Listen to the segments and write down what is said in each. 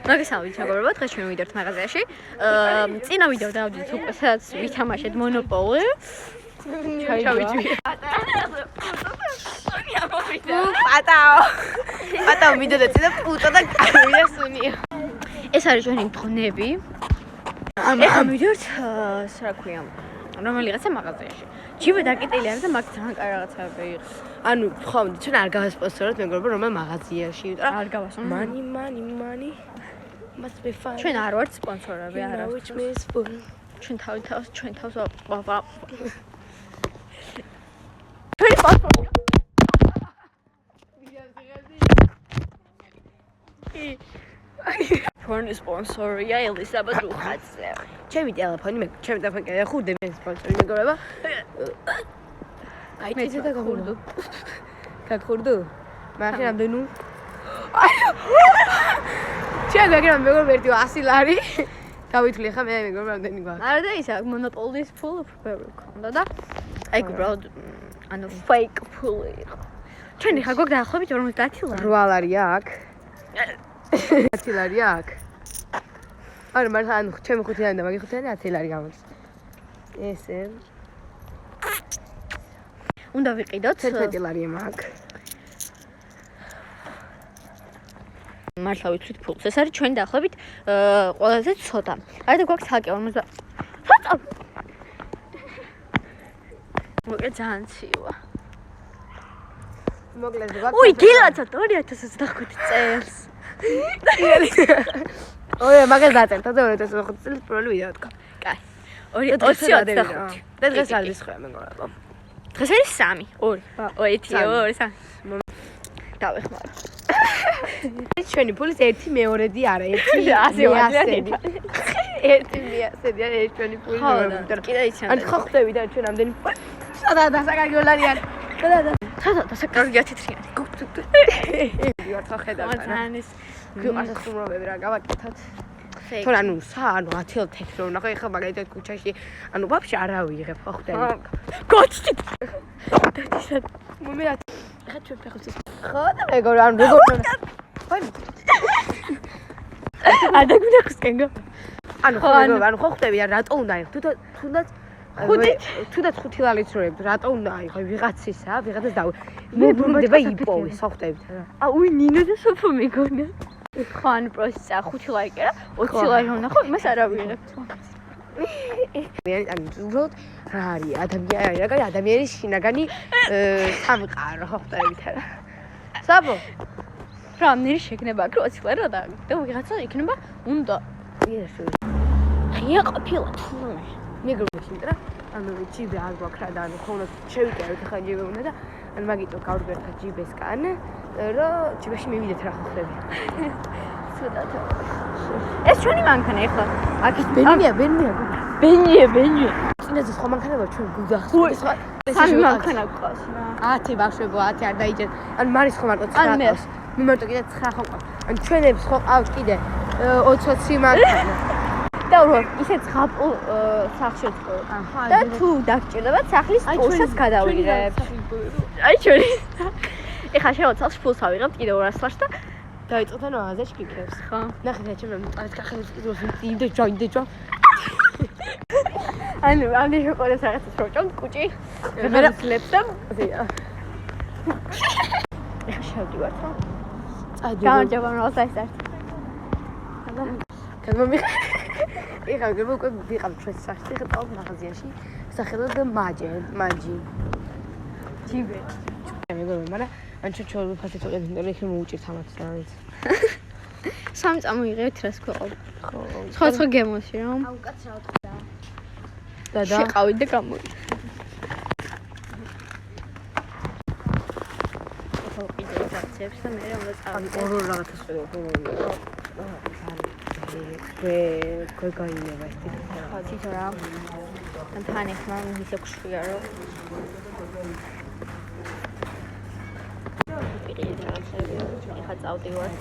მოგესალმებით მეგობრებო, დღეს ჩვენ ვიდეოთ მაღაზიაში. წინა ვიდეო დავდით უკვე სადაც ვითამაშეთ მონოპოლი. პატაო ვიდეო და წინა პუტო და გავიდა სუნია. ეს არის ჩვენი მთხოვნები. ეხლა ვიდეოთ რა ქვია, რომელიღაცა მაღაზიაში. ჯიბე დაკეტილი არის და მაგ ძალიან კარგი რაღაცები იყო. ანუ ხომ ჩვენ არ გავასპონსოროთ მეგობრებო რომელ მაღაზიაში, არ გავასპონსოროთ. money must be fun. ჩვენ არ ვართ სპონსორები, არა. which means fun. ჩვენ თავს ჩვენი სპონსორია ელისაბედ უხაცე. ჩემი ტელეფონი კიდე ხურდე მე სპონსორი მეგობრებო. აი წინა და გახურდო. გახურდო? მაგრამ რამდენი? ჩემ მაგრამ მეგობრებო ერთი 100 ლარი. გავითვლი ხა მე მეგობრებო რამდენი გვაქვს? არა და ისა მონოპოლის ფულ ქონდა და აი უბრალოდ ანუ fake ფული იყო. ჩვენი ხა გვაქვს დაახლოებით 50 ლარი. 8 ლარია აქ. 10 ლარია აქ. არა მაგრამ ანუ ჩემი 5 ლარი და მაგი 5 ლარი 10 ლარი გამოდის. ესე. უნდა ვიყიდოთ 11 ლარია მაგ. მართლა ვიცით ფულს. ეს არის ჩვენი დაახლოებით ყველაზე ცოტა. არა და გვაქვს თალკე 50. ცოტა. მოგე ძალიან ცივა. მოკლედ გვაქვს. უი, გილაცა 2025 წელს. ოე, მაგას დაწერთ 2025 წელს პროლი ვიდეო თქვა. კაი. 2025. და დღეს არის ხო მეგობრებო. დღეს არის 3, 2. 1, 2, 3. დავეხმარო. ჩვენი ფულის 1 მეორედი არა, 1 100 1 მიასედი არა ჩვენი ფული მეგობრებო. კიდე იციან. ან ხო ხვდები და ჩვენ ამდენი სადა დასაკარგი ლარიან. სადა დასაკარგია თეთრიანი. ვარ ხო ხედავ. მაცანის გვიყარს ხუმრობები რა გავაკეთოთ. თორე ანუ ანუ 10 თეთრო ნახე ხა მაგალითად ქუჩაში ანუ ვაფშე არ ავიღებ ხო ხვდები. გოჩტი. მომე ხა ჩვენ ფეხებს ხო და მეგობრებო ანუ როგორ ადა გუნახსკენგო. ანუ ხო ანუ ხო ხვდები რა რატო უნდა აიღო თუნდაც თუნდაც 5 ლარით როებ რატო უნდა აიღო ვიღაცისა ვიღაცას და მე ბრუნდება იპოვეს ხო ხვდებით რა. უი ნინო და სოფო მეგონა. ხო ანუ პროცესა 5 ლარი კი რა 20 ლარი უნდა ხო იმას არ ავიღებ. ანუ უბრალოდ რა არის ადამიანი რა ადამიანის შინაგანი სამყარო ხო ხვდებით რა. საბო რამდენი შეგნება აქ 20 ლარი რა და ვიღაცა იქნება უნდა ღია ყოფილა თუნე მეგობრებო რა ანუ ჯიბე არ გვაქვს რა და ანუ ხონოთ შევიკავეთ ხა ჯიბე უნდა და ანუ მაგიტო გავდგეთ ხა ჯიბესკან რომ ჯიბეში მივიდეთ რა ხვდები. ცუდად. ეს ჩვენი მანქანა ეხლა. აქეთ ბენია. ბენია. წინაზე სხვა მანქანაა ჩვენ გუძახს. სამი მანქანა გყავს რა. 10 ბავშვებო 10 არ დაიჭერთ. ანუ მარის ხო მარტო 9 ყავს. მე მარტო კიდე 9 ხო ყავს. ანუ ჩვენებს ხო ყავს კიდე 20 მანქანა. და რო ისე ცხაპო სახში ხო. და თუ დაგჭირდება სახლის პოშას გადავიღებ. აი ჩვენი. ეხლა შევაცალ ფულს ავიღებ კიდე 200 ლარს და დაიწყოთ ანუ აზეში გიქებს. ხო. ნახეთ ჩემ მყავს კახებს კიდე ჯო. ანუ ამდენ შოკოლადს რაღაცას როჭობ კუჭი. მე რაფლებს და ეხლა შევდივარ ხო? გამარჯობა მოსაისარ. გამომი ეხლა უკვე ვიყავ ჩვენ სახში ეხლა დავ მაღაზიაში სახელად მაჯი ჯიბე მეგობრებო მაგრამ ან ჩვენ ფასეთ ვიყიდით და ეხლა მოუჭირთ ამას რაღაც სამი წამოიღეთ რას ქვეყავ ხო სხვა გემოში რომ აუ კაც რა თქვა და შეყავით და გამოვიდა ხო კიდე ძაცებს და მე უნდა წავიდე ორი რაღაცას ხედავ გაინება ეს თვითონ ხო თვითონ რა ან თან ეხლა ისე გშვია რომ ეხლა წავდივარ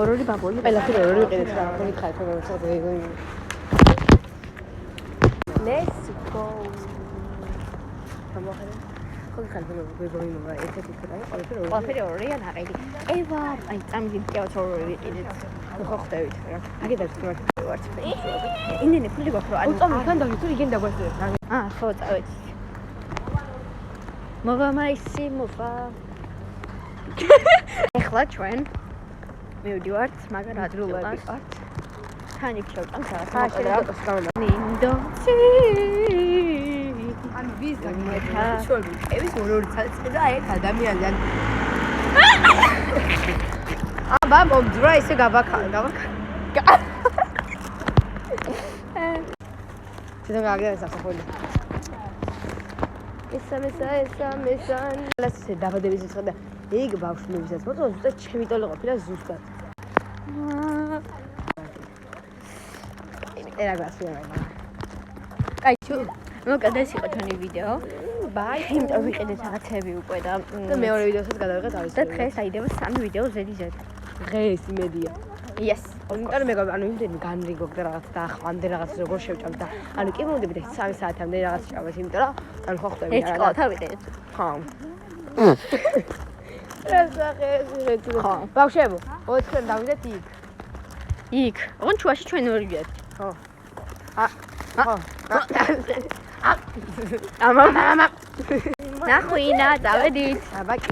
ორი ბაბული ყველაფერი ორი ვიყიდეთ რა მითხარით რომ ცოტა let's go გამოხარე ხოლმე ხალხი გვეგოიმობა ერთ-ერთი ფერა ყველაფერი ყველაფერი ორია ნაყიდი. ევა, აი წამგიდიოთ ორი ვიყიდეთ. ხო ხვდებით რა. აგედებს თუ ვართ. ინდენი ფული გვაქვს რომ ანუ წამთან დავით თუ igen დაგვასწრებს. ხო წავედი. მოვა მაისი მოვა. ეხლა ჩვენ მივდივართ მაგარ ადგილად ვიყავთ. თან იქ შევტანთ რაღაც ნინდოცი. ანუ ვის გამიეთა? შორი. ევის ორ წელს და აი ადამიანთან. აბა მომძრა ისე გავაკა. შეიძლება გაგიას ახალი. ესა. ლასე დაბადების ისე და ეგ ბავშვებისაც მოწო ზუსტად ჩემი ტოლი ყოფილა ზუსტად. ერა გასვია. აი თუ მოკლედ ეს იყო ჩვენი ვიდეო. ბაი, იმიტომ ვიყიდეთ რაღაცები უკვე და მეორე ვიდეოსაც გადავიღეთ არის. და დღეს აიდება 3 ვიდეო ზედიზედ. დღეს იმედია. Yes. იმიტომ მე ანუ იმდენი განრიგო და რაღაც და ხვანდე რაღაც როგორ შევჭამ და ანუ კი მომდები და 3 საათამდე რაღაც ჭამეს იმიტომ რომ ანუ ხო ხვდები რა. ეს ყავით. ხო. ხო. ბავშვებო, 4-დან დავიდეთ იქ. იქ. ოღონდ შუაში ჩვენ ორი ვიართ. ხო. ხო. ამა. ნახვინა, დავედით. აბა კი.